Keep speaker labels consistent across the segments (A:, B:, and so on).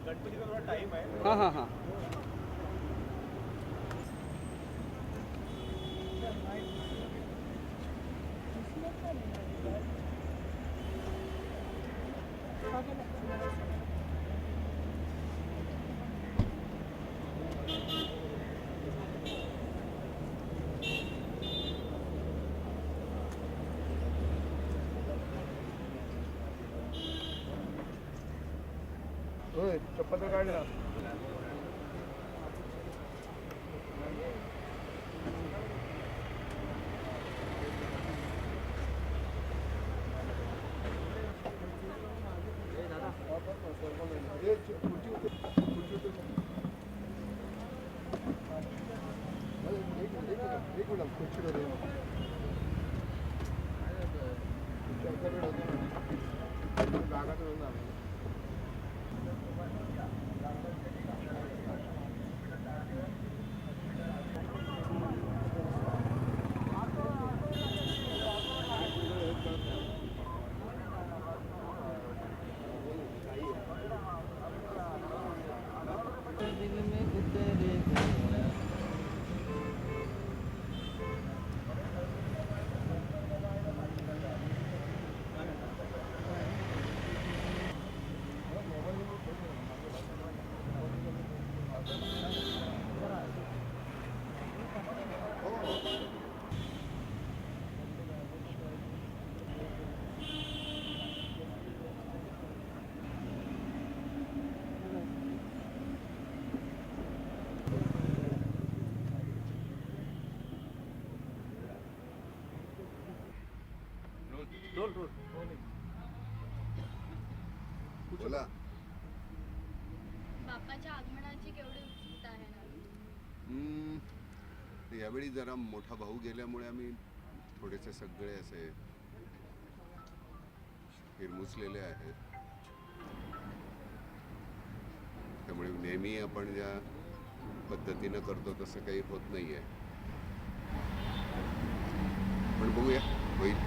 A: गणपतीचा थोडा टाइम आहे.
B: हाँ हाँ हाँ
A: चप्पल तर काढ ना. रोल रोल.
C: बोला.
D: बाप्पाच्या आगमनाची केवढी उत्सुकता आहे ना.
C: यावेळी जरा मोठा भाऊ गेल्यामुळे आम्ही थोडेसे सगळे असे हिरमुसलेले आहेत. त्यामुळे नेहमी आपण ज्या पद्धतीनं करतो तसं काही होत नाहीये. पण बघूया, होईल.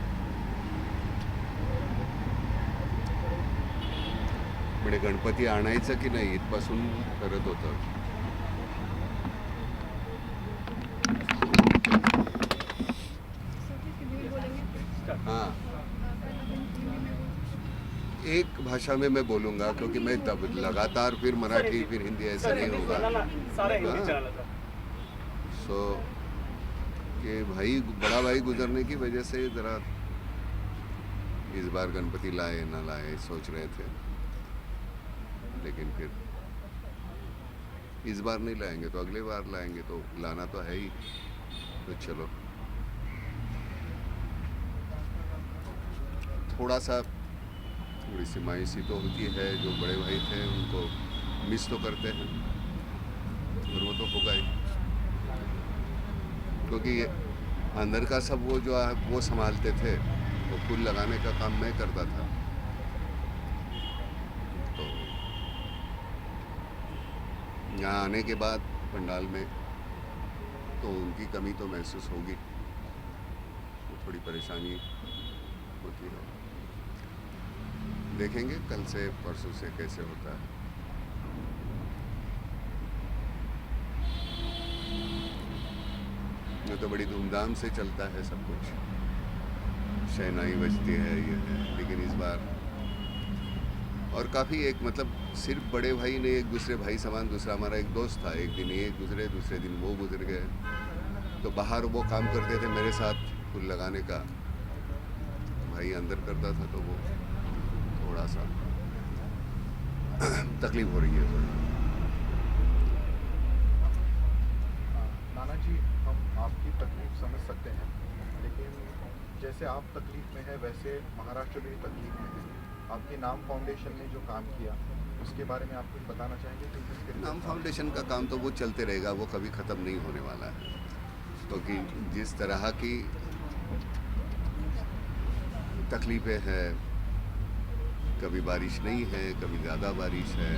C: म्हणजे गणपती आणायचं की नाही इथपासून करत होतं. हाँ, एक भाषा में मैं बोलूँगा क्योंकि मैं तब लगातार फिर मराठी फिर हिंदी ऐसा नहीं होगा.
A: सारा इंग्लिश चला था.
C: सो कि भाई बड़ा भाई गुजरने की वजह से ज़रा इस बार गणपति लाए ना लाए सोच रहे थे, लेकिन फिर इस बार नहीं लाएंगे तो अगले बार लाएंगे. तो लाना तो है ही, तो चलो. थोड़ी सी मायूसी तो होती है. जो बड़े भाई थे उनको मिस तो करते हैं, और वो तो होगा ही, क्योंकि अंदर का सब वो जो वो संभालते थे. वो फूल लगाने का काम मैं करता था. तो यहाँ आने के बाद पंडाल में तो उनकी कमी तो महसूस होगी. तो थोड़ी परेशानी होती है. देखेंगे कल से परसों से कैसे होता है. ये तो बड़ी धूमधाम से चलता है सब कुछ. शहनाई बजती है, ये है. लेकिन इस बार और काफ़ी एक मतलब सिर्फ बड़े भाई ने एक दूसरे भाई समान. दूसरा हमारा एक दोस्त था, एक दिन ये गुजरे, दूसरे दिन वो गुजर गए. तो बाहर वो काम करते थे मेरे साथ फूल लगाने का. भाई अंदर करता था, तो वो थोड़ा सा तकलीफ हो रही है थोड़ी.
E: नाना जी, हम आपकी तकलीफ समझ सकते हैं, लेकिन जैसे आप तकलीफ में है वैसे महाराष्ट्र भी तकलीफ में है. आपके नाम फाउंडेशन ने जो काम किया उसके बारे में आप कुछ बताना चाहेंगे?
C: नाम फाउंडेशन का काम तो वो चलते रहेगा, वो कभी ख़त्म नहीं होने वाला है. क्योंकि जिस तरह की तकलीफ़ें हैं, कभी बारिश नहीं है, कभी ज़्यादा बारिश है,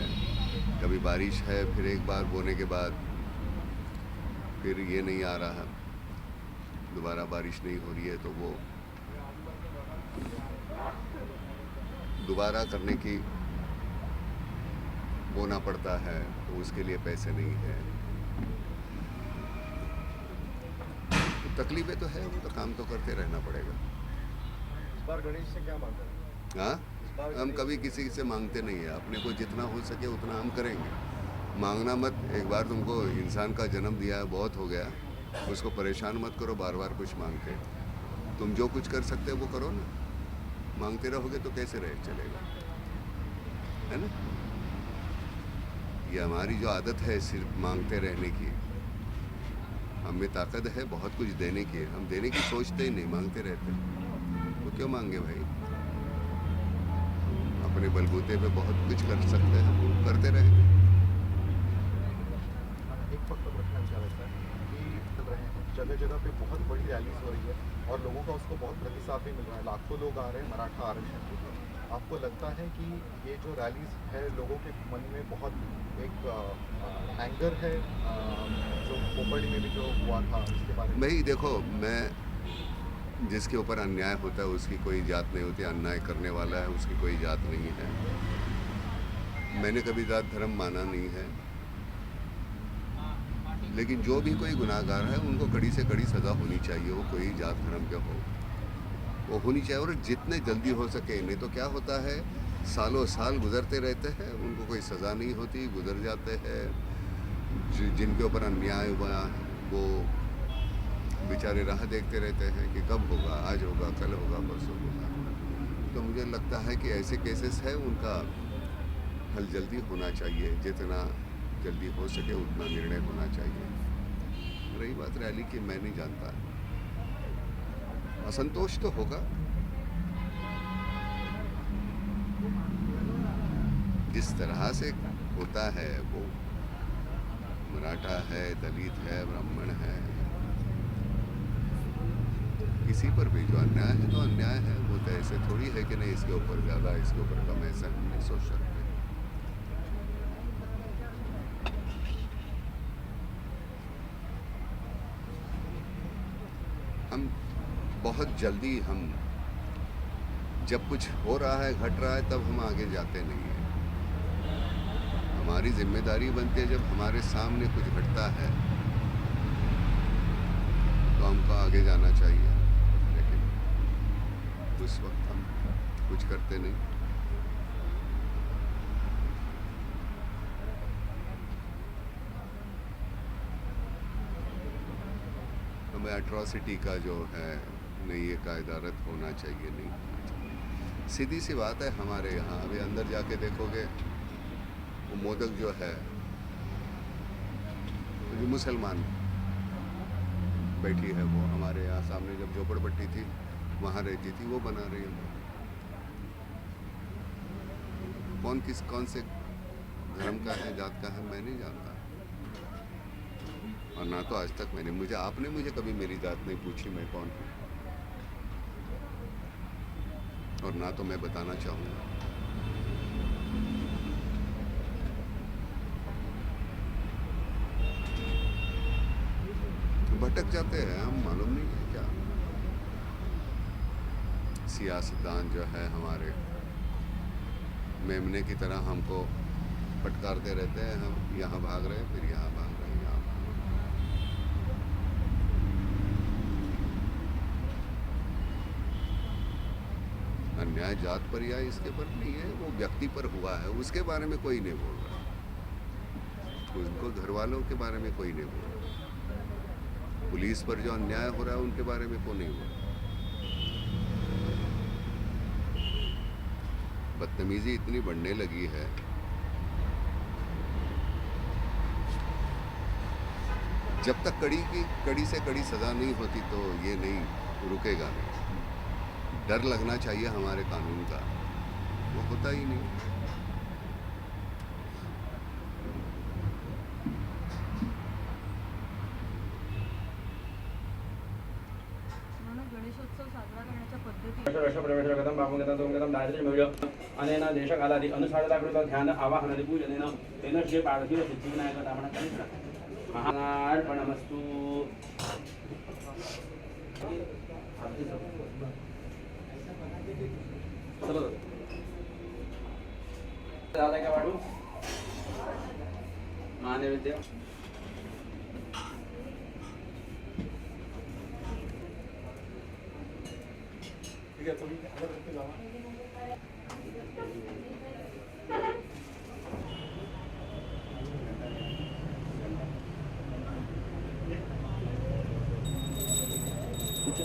C: कभी बारिश है फिर एक बार बोने के बाद फिर ये नहीं आ रहा, दोबारा बारिश नहीं हो रही है. तो वो दोबारा करने की बोना पड़ता है तो उसके लिए पैसे नहीं है। तो तकलीफें तो है, वो तो काम तो करते रहना पड़ेगा।
A: इस बार गणेश से क्या मांग रहे हैं?
C: हाँ, हम कभी किसी से मांगते नहीं है, अपने को जितना हो सके उतना हम करेंगे। मांगना मत, एक बार तुमको इंसान का जन्म दिया है, बहुत हो गया, उसको परेशान मत करो बार बार कुछ मांग के। तुम जो कुछ कर सकते हो वो करो ना, मांगते रहोगे तो कैसे रह चलेगा, है ना। ये हमारी जो आदत है सिर्फ मांगते रहने की, हम में ताकत है बहुत कुछ देने की, हम देने की सोचते ही नहीं, मांगते रहते। तो क्यों मांगे भाई, अपने बलबूते पे बहुत कुछ कर सकते हैं, वो करते रहेंगे।
E: एक फक्त प्रश्न विचारायचा है कि चल रहे हैं जगह जगह पे बहुत बड़ी रैलीज हो रही है और लोगों का उसको बहुत प्रतिसाद भी मिल रहा है, लाखों लोग आ रहे हैं मराठा आरक्षण के लिए। आपको लगता है कि ये जो रैलीज है लोगों के मन में बहुत एक एंगर है, जो कोपड़ी में भी जो हुआ था उसके बारे में?
C: भाई देखो, मैं जिसके ऊपर अन्याय होता है उसकी कोई जात नहीं होती, अन्याय करने वाला है उसकी कोई जात नहीं है। मैंने कभी जात धर्म माना नहीं है, लेकिन जो भी कोई गुनाहगार है उनको कड़ी से कड़ी सज़ा होनी चाहिए, वो कोई जात धर्म के हो, वो होनी चाहिए, और जितने जल्दी हो सके। नहीं तो क्या होता है, सालों साल गुजरते रहते हैं, उनको कोई सज़ा नहीं होती, गुजर जाते हैं। जिनके ऊपर अन्याय हुआ वो बेचारे राह देखते रहते हैं कि कब होगा, आज होगा, कल होगा, परसों होगा। तो मुझे लगता है कि ऐसे केसेस हैं, उनका हल जल्दी होना चाहिए, जितना जल्दी हो सके उतना निर्णय होना चाहिए। रही बात रैली की, मैं नहीं जानता, असंतोष तो होगा, जिस तरह से होता है वो मराठा है, दलित है, ब्राह्मण है, किसी पर भी जो अन्याय है तो अन्याय है। वो तो ऐसे थोड़ी है कि नहीं इसके ऊपर ज़्यादा, इसके ऊपर कम, ऐसा हम नहीं सोच सकते। हम बहुत जल्दी, हम जब कुछ हो रहा है, घट रहा है, तब हम आगे जाते नहीं हैं। हमारी जिम्मेदारी बनती है जब हमारे सामने कुछ घटता है तो हमको आगे जाना चाहिए, लेकिन उस वक्त हम कुछ करते नहीं। हमें एट्रॉसिटी का जो है नहीं, ये कायदारत होना चाहिए, नहीं। सीधी सी बात है, हमारे यहाँ अभी अंदर जाके देखोगे, वो मोदक जो है, जो मुसलमान बैठी है, वो हमारे यहाँ सामने जब झोपड़पट्टी थी वहाँ रहती थी, वो बना रही है। कौन से धर्म का है, जात का है, मैं नहीं जानता, और ना तो आज तक आपने मुझे कभी मेरी जात नहीं पूछी, मैं कौन हूँ, और ना तो मैं बताना चाहूँगा। भटक जाते हैं हम, मालूम नहीं है क्या। सियासतदान जो है हमारे मेमने की तरह हमको फटकारते रहते हैं, हम यहाँ भाग रहे हैं, फिर यहाँ भाग रहे हैं, यहाँ भाग रहे हैं। अन्याय जात पर या इसके पर नहीं है, वो व्यक्ति पर हुआ है, उसके बारे में कोई नहीं बोल रहा, उनको घर वालों के बारे में कोई नहीं बोल रहा, पुलिस पर जो अन्याय हो रहा है उनके बारे में कोई नहीं बोल रहा। बदतमीजी इतनी बढ़ने लगी है, जब तक कड़ी से कड़ी सजा नहीं होती तो ये नहीं रुकेगा नहीं। डर लगना चाहिए हमारे कानून का, वो होता ही नहीं।
D: गणेशोत्सव साजरा करण्याच्या पद्धती
B: वर्षप्रवेशगतं भावगतं सोमगतं दारिद्र्यमूल्य अनेन देशकालादि अनुसारताकृत ध्यान आवाहनादि पूजनेन तेन श्री पार्थिव सिद्धिविनायकरामणं महानार्पणमस्तु। चलो दादा क्या वाढू महानैवेद्य
A: ठीक आहे तुम्ही अगरबत्ती लावा.
B: कुछ